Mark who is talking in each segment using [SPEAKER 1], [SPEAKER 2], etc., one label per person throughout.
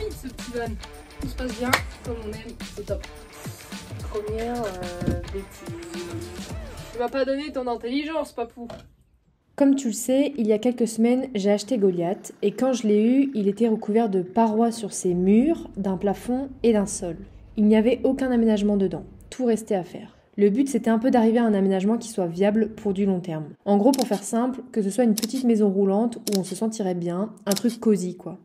[SPEAKER 1] fluide ce petit van. Tout se passe bien, comme on aime, c'est top. Première bêtise. Tu m'as pas donné ton intelligence, papou.
[SPEAKER 2] Comme tu le sais, il y a quelques semaines, j'ai acheté Goliath et quand je l'ai eu, il était recouvert de parois sur ses murs, d'un plafond et d'un sol. Il n'y avait aucun aménagement dedans, tout restait à faire. Le but, c'était un peu d'arriver à un aménagement qui soit viable pour du long terme. En gros, pour faire simple, que ce soit une petite maison roulante où on se sentirait bien, un truc cosy quoi.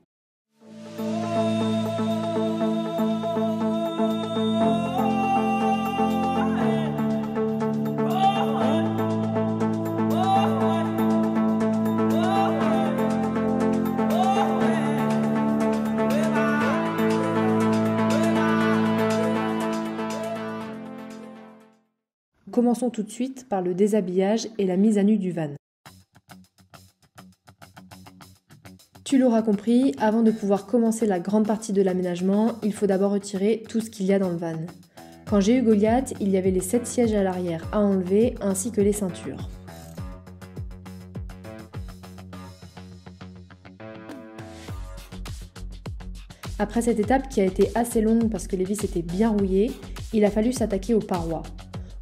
[SPEAKER 2] Commençons tout de suite par le déshabillage et la mise à nu du van. Tu l'auras compris, avant de pouvoir commencer la grande partie de l'aménagement, il faut d'abord retirer tout ce qu'il y a dans le van. Quand j'ai eu Goliath, il y avait les 7 sièges à l'arrière à enlever ainsi que les ceintures. Après cette étape qui a été assez longue parce que les vis étaient bien rouillées, il a fallu s'attaquer aux parois.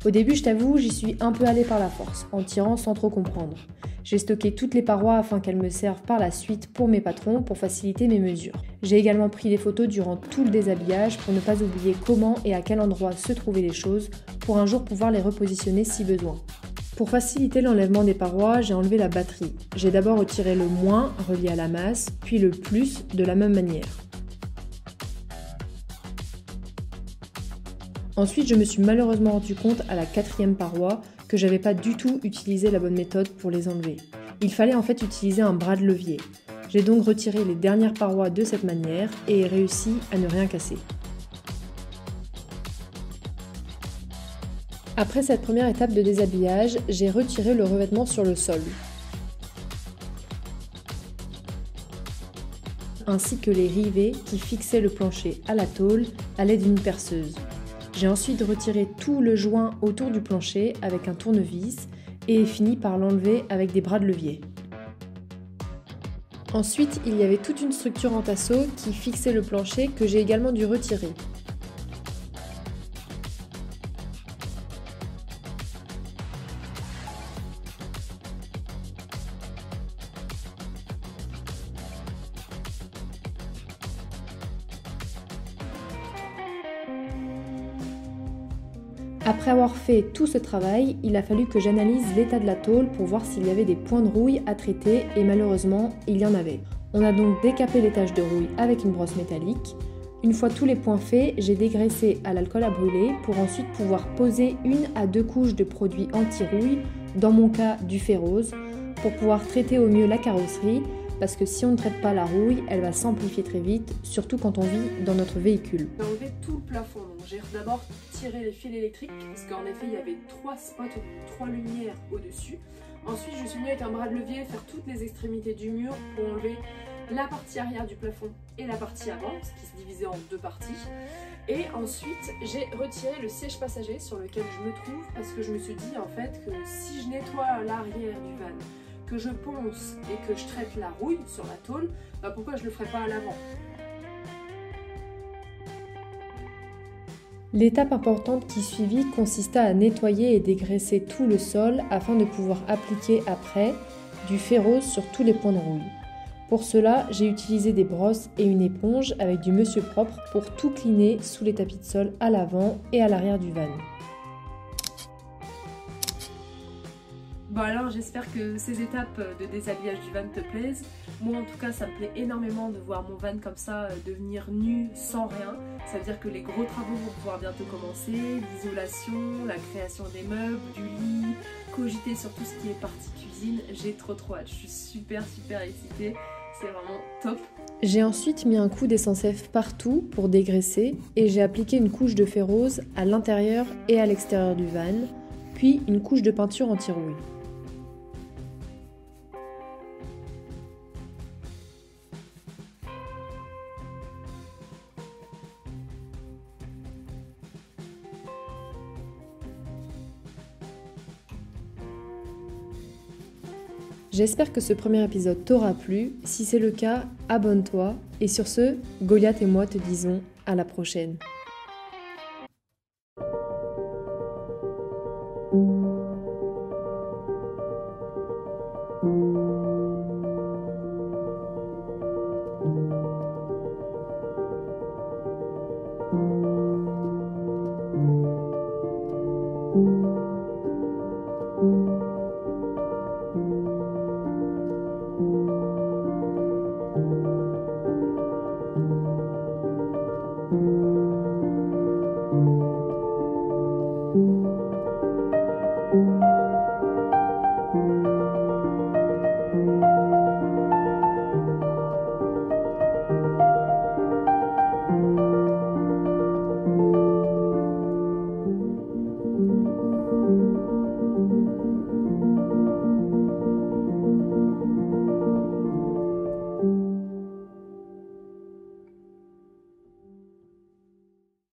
[SPEAKER 2] Au début, je t'avoue, j'y suis un peu allée par la force, en tirant sans trop comprendre. J'ai stocké toutes les parois afin qu'elles me servent par la suite pour mes patrons pour faciliter mes mesures. J'ai également pris des photos durant tout le déshabillage pour ne pas oublier comment et à quel endroit se trouvaient les choses pour un jour pouvoir les repositionner si besoin. Pour faciliter l'enlèvement des parois, j'ai enlevé la batterie. J'ai d'abord retiré le moins relié à la masse, puis le plus de la même manière. Ensuite, je me suis malheureusement rendu compte à la 4e paroi que j'avais pas du tout utilisé la bonne méthode pour les enlever. Il fallait en fait utiliser un bras de levier. J'ai donc retiré les dernières parois de cette manière et réussi à ne rien casser. Après cette première étape de déshabillage, j'ai retiré le revêtement sur le sol, ainsi que les rivets qui fixaient le plancher à la tôle à l'aide d'une perceuse. J'ai ensuite retiré tout le joint autour du plancher avec un tournevis et fini par l'enlever avec des bras de levier. Ensuite, il y avait toute une structure en tasseau qui fixait le plancher que j'ai également dû retirer. Après avoir fait tout ce travail, il a fallu que j'analyse l'état de la tôle pour voir s'il y avait des points de rouille à traiter et malheureusement, il y en avait. On a donc décapé les taches de rouille avec une brosse métallique. Une fois tous les points faits, j'ai dégraissé à l'alcool à brûler pour ensuite pouvoir poser 1 à 2 couches de produits anti-rouille, dans mon cas du ferrose, pour pouvoir traiter au mieux la carrosserie parce que si on ne traite pas la rouille, elle va s'amplifier très vite, surtout quand on vit dans notre véhicule.
[SPEAKER 1] J'ai enlevé tout le plafond, donc j'ai d'abord tiré les fils électriques, parce qu'en effet il y avait 3 spots, 3 lumières au-dessus. Ensuite je suis venue avec un bras de levier faire toutes les extrémités du mur pour enlever la partie arrière du plafond et la partie avant, ce qui se divisait en 2 parties. Et ensuite j'ai retiré le siège passager sur lequel je me trouve, parce que je me suis dit en fait que si je nettoie l'arrière du van, que je ponce et que je traite la rouille sur la tôle, bah pourquoi je le ferais pas à l'avant?
[SPEAKER 2] L'étape importante qui suivit consista à nettoyer et dégraisser tout le sol afin de pouvoir appliquer après du ferrose sur tous les points de rouille. Pour cela, j'ai utilisé des brosses et une éponge avec du monsieur propre pour tout cleaner sous les tapis de sol à l'avant et à l'arrière du van.
[SPEAKER 1] Bon alors j'espère que ces étapes de déshabillage du van te plaisent. Moi en tout cas ça me plaît énormément de voir mon van comme ça devenir nu sans rien. Ça veut dire que les gros travaux vont pouvoir bientôt commencer, l'isolation, la création des meubles, du lit, cogiter sur tout ce qui est partie cuisine. J'ai trop hâte, je suis super excitée, c'est vraiment top.
[SPEAKER 2] J'ai ensuite mis un coup d'essence F partout pour dégraisser et j'ai appliqué une couche de ferrose à l'intérieur et à l'extérieur du van, puis une couche de peinture anti-rouille. J'espère que ce premier épisode t'aura plu. Si c'est le cas, abonne-toi. Et sur ce, Goliath et moi te disons à la prochaine.